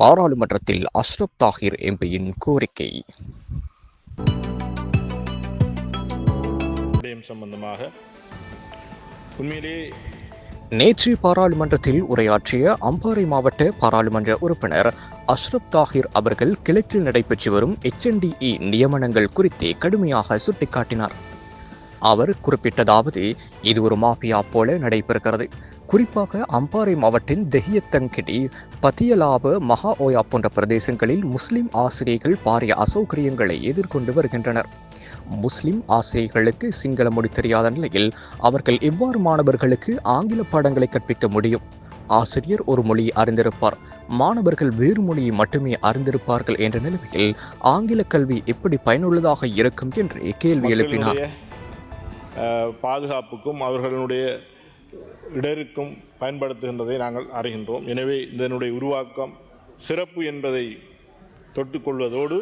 பாராளுமன்றத்தில் அஷ்ரப் தாஹிர் எம்பியின் கோரிக்கை. சம்பந்தமாக உண்மையிலே நேற்று பாராளுமன்றத்தில் உரையாற்றிய அம்பாறை மாவட்ட பாராளுமன்ற உறுப்பினர் அஷ்ரப் தாஹிர் அவர்கள் கிழக்கில் நடைபெற்று வரும் HNDE நியமனங்கள் குறித்து கடுமையாக சுட்டிக்காட்டினார். அவர் குறிப்பிட்டதாவது, இது ஒரு மாஃபியா போல நடைபெறுகிறது. குறிப்பாக அம்பாறை மாவட்டின் தெஹியத்தங்கிடி, பத்தியலாப, மகா ஓயா போன்ற பிரதேசங்களில் முஸ்லிம் ஆசிரியர்கள் பாரிய அசௌகரியங்களை எதிர்கொண்டு வருகின்றனர். முஸ்லிம் ஆசிரியர்களுக்கு சிங்கள மொழி தெரியாத நிலையில் அவர்கள் எவ்வாறு மாணவர்களுக்கு ஆங்கில பாடங்களை கற்பிக்க முடியும்? ஆசிரியர் ஒரு மொழியை அறிந்திருப்பார், மாணவர்கள் வேறு மொழியை மட்டுமே அறிந்திருப்பார்கள் என்ற நிலைமையில் ஆங்கில கல்வி எப்படி பயனுள்ளதாக இருக்கும் என்று கேள்வி எழுப்பினார். பாதுகாப்புக்கும் அவர்களுடைய இடருக்கும் பயன்படுத்துகின்றதை நாங்கள் அறிகின்றோம். எனவே இதனுடைய உருவாக்கம் சிறப்பு என்பதை தொட்டுக்கொள்வதோடு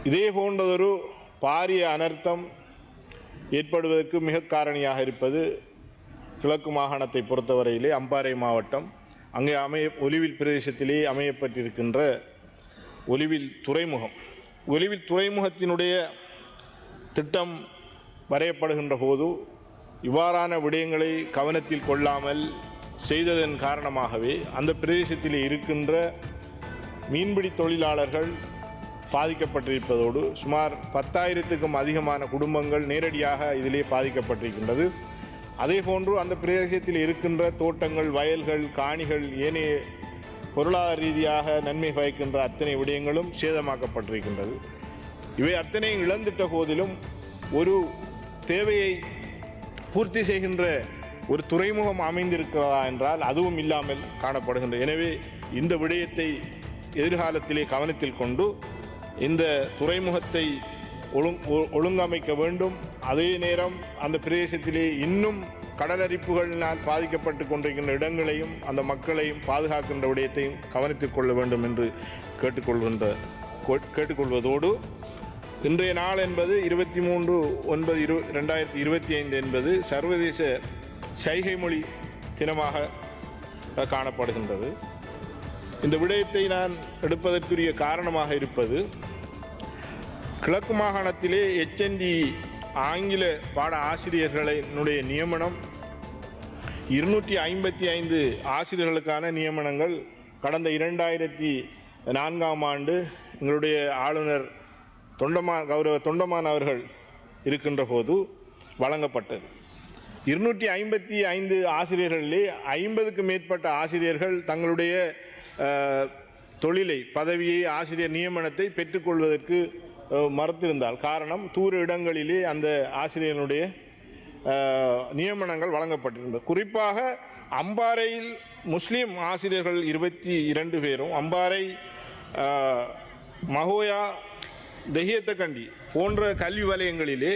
இதே போன்றதொரு பாரிய அனர்த்தம் ஏற்படுவதற்கு மிக காரணியாக இருப்பது கிழக்கு மாகாணத்தை பொறுத்தவரையிலே அம்பாறை மாவட்டம், அங்கே ஒலிவில் பிரதேசத்திலே அமையப்பட்டிருக்கின்ற ஒலிவில் துறைமுகம். ஒலிவில் துறைமுகத்தினுடைய திட்டம் வரையப்படுகின்ற போது இவ்வாறான விடயங்களை கவனத்தில் கொள்ளாமல் செய்ததன் காரணமாகவே அந்த பிரதேசத்திலே இருக்கின்ற மீன்பிடி தொழிலாளர்கள் பாதிக்கப்பட்டிருப்பதோடு சுமார் 10,000க்கும் அதிகமான குடும்பங்கள் நேரடியாக இதிலே பாதிக்கப்பட்டிருக்கின்றது. அதே போன்று அந்த பிரதேசத்தில் இருக்கின்ற தோட்டங்கள், வயல்கள், காணிகள், ஏனைய பொருளாதார ரீதியாக நன்மை பயக்கின்ற அத்தனை விடயங்களும் சேதமாக்கப்பட்டிருக்கின்றது. இவை அத்தனையும் இழந்துட்ட போதிலும் ஒரு தேவையை பூர்த்தி செய்கின்ற ஒரு துறைமுகம் அமைந்திருக்கிறதா என்றால் அதுவும் இல்லாமல் காணப்படுகின்றது. எனவே இந்த விடயத்தை எதிர்காலத்திலே கவனத்தில் கொண்டு இந்த துறைமுகத்தை ஒழுங்கமைக்க வேண்டும். அதே நேரம் அந்த பிரதேசத்திலே இன்னும் கடலரிப்புகளினால் பாதிக்கப்பட்டு கொண்டிருக்கின்ற இடங்களையும் அந்த மக்களையும் பாதுகாக்கின்ற விடயத்தையும் கவனித்துக் கொள்ள வேண்டும் என்று கேட்டுக்கொள்வதோடு இன்றைய நாள் என்பது 23/9/2025 என்பது சர்வதேச சைகை மொழி தினமாக காணப்படுகின்றது. இந்த விடயத்தை நான் எடுப்பதற்குரிய காரணமாக இருப்பது, கிழக்கு மாகாணத்திலே HNDE ஆங்கில பாட ஆசிரியர்களினுடைய நியமனம் 255 ஆசிரியர்களுக்கான நியமனங்கள் கடந்த 2004ஆம் ஆண்டு எங்களுடைய ஆளுநர் கௌரவ தொண்டமான் அவர்கள் இருக்கின்ற போது வழங்கப்பட்டது. 255 ஆசிரியர்களிலே 50க்கும் மேற்பட்ட ஆசிரியர்கள் தங்களுடைய தொழிலை, பதவியை, ஆசிரியர் நியமனத்தை பெற்றுக்கொள்வதற்கு மறுத்திருந்தால் காரணம் தூர இடங்களிலே அந்த ஆசிரியர்களுடைய நியமனங்கள் வழங்கப்பட்டிருந்தது. குறிப்பாக அம்பாறையில் முஸ்லீம் ஆசிரியர்கள் 22 பேரும், அம்பாறை, மகோயா, தெஹியத்தகண்டி போன்ற கல்வி வலயங்களிலே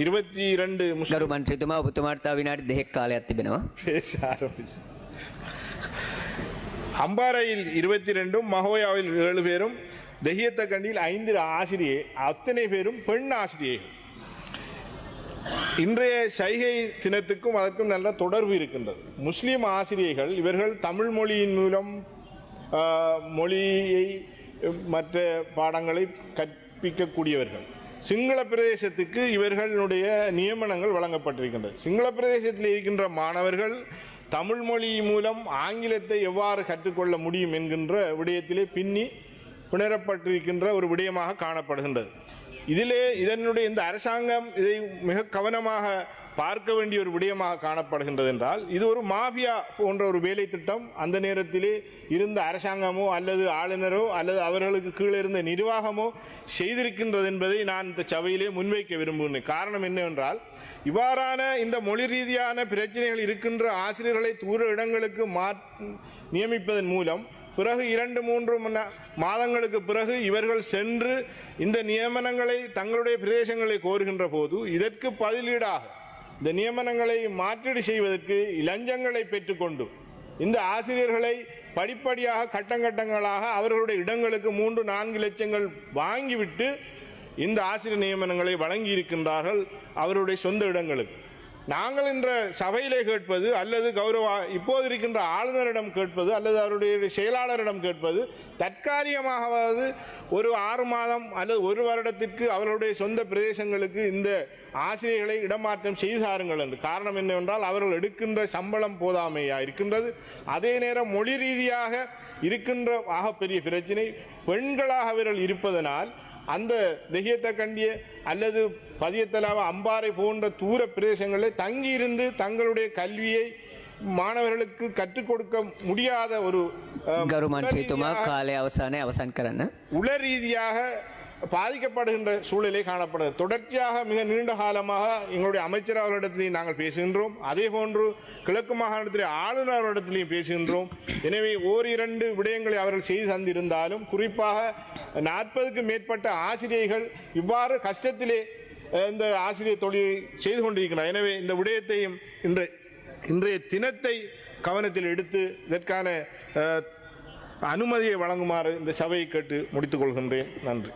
22 ගරු මන්ත්‍රීතුමා ඔබතුමාට තව විනාඩි 2ක් කාලයක් තිබෙනවා. அம்பாறையில் 22ம், மகோயாவில் 7 பேரும், தெஹியத்தகண்டியில் 5 ஆசிரியர், அத்தனை பேரும் பெண் ஆசிரியர்கள். இன்றைய சைகை தினத்துக்கும் அதற்கும் நல்ல தொடர்பு இருக்கின்றது. முஸ்லீம் ஆசிரியர்கள் இவர்கள் தமிழ் மொழியின் மூலம் மொழியை மற்ற பாடங்களை கற்பிக்கக்கூடியவர்கள். சிங்கள பிரதேசத்துக்கு இவர்களுடைய நியமனங்கள் வழங்கப்பட்டிருக்கின்றது. சிங்கள பிரதேசத்தில் இருக்கின்ற மாணவர்கள் தமிழ் மொழி மூலம் ஆங்கிலத்தை எவ்வாறு கற்றுக்கொள்ள முடியும் என்கின்ற விடயத்திலே பிணரப்பட்டிருக்கின்ற ஒரு விடயமாக காணப்படுகின்றது. இதனுடைய இந்த அரசாங்கம் இதை மிக கவனமாக பார்க்க வேண்டிய ஒரு விடயமாக காணப்படுகின்றது. என்றால் இது ஒரு மாஃபியா போன்ற ஒரு வேலை திட்டம் அந்த நேரத்திலே இருந்த அரசாங்கமோ அல்லது ஆளுநரோ அல்லது அவர்களுக்கு கீழே இருந்த நிர்வாகமோ செய்திருக்கின்றது என்பதை நான் இந்த சபையிலே முன்வைக்க விரும்புகிறேன். காரணம் என்னவென்றால், இவ்வாறான இந்த மொழி ரீதியான பிரச்சனைகள் இருக்கின்ற ஆசிரியர்களை தூர இடங்களுக்கு நியமிப்பதன் மூலம் பிறகு 2-3 மாதங்களுக்கு பிறகு இவர்கள் சென்று இந்த நியமனங்களை தங்களுடைய பிரதேசங்களை கோருகின்ற போது இதற்கு பதிலீடாக இந்த நியமனங்களை மாற்றீடு செய்வதற்கு இலஞ்சங்களை பெற்றுக்கொண்டு இந்த ஆசிரியர்களை படிப்படியாக கட்டங்கட்டங்களாக அவர்களுடைய இடங்களுக்கு 3-4 லட்சங்கள் வாங்கிவிட்டு இந்த ஆசிரியர் நியமனங்களை வழங்கி இருக்கின்றார்கள் அவருடைய சொந்த இடங்களுக்கு. நாங்கள் என்ற சபையிலே கேட்பது அல்லது இப்போது இருக்கின்ற ஆளுநரிடம் கேட்பது அல்லது அவருடைய செயலாளரிடம் கேட்பது தற்காலிகமாகவது ஒரு 6 மாதம் அல்லது 1 வருடத்திற்கு அவர்களுடைய சொந்த பிரதேசங்களுக்கு இந்த ஆசிரியர்களை இடமாற்றம் செய்து தாருங்கள் என்று. காரணம் என்னவென்றால் அவர்கள் எடுக்கின்ற சம்பளம் போதாமையா இருக்கின்றது. அதே நேரம் மொழி ரீதியாக இருக்கின்ற ஆகப்பெரிய பிரச்சினை பெண்களாக அவர்கள் இருப்பதனால் அந்த தெஹியத்தகண்டிய அல்லது பதியத்தலாவ அம்பாறை போன்ற தூர பிரதேசங்களில் தங்கியிருந்து தங்களுடைய கல்வியை மாணவர்களுக்கு கற்றுக் கொடுக்க முடியாத ஒரு ගරු මන්ත්‍රීතුමා කාලය අවසානයේ අවසන් කරන්න. உள ரீதியாக பாதிக்கப்படுகின்ற சூழலை காணப்படுகிறது. தொடர்ச்சியாக மிக நீண்ட காலமாக எங்களுடைய அமைச்சர் அவர்களிடத்திலையும் நாங்கள் பேசுகின்றோம். அதே போன்று கிழக்கு மாகாணத்திலே ஆளுநர் அவர்களிடத்திலையும் பேசுகின்றோம். எனவே 1-2 விடயங்களை அவர்கள் செய்து தந்திருந்தாலும் குறிப்பாக 40க்கும் மேற்பட்ட ஆசிரியர்கள் இவ்வாறு கஷ்டத்திலே இந்த ஆசிரியர் தொழிலை செய்து கொண்டிருக்கிறார். எனவே இந்த விடயத்தையும் இன்றைய தினத்தை கவனத்தில் எடுத்து இதற்கான அனுமதியை வழங்குமாறு இந்த சபையை கேட்டு முடித்துக் கொள்கின்றேன். நன்றி.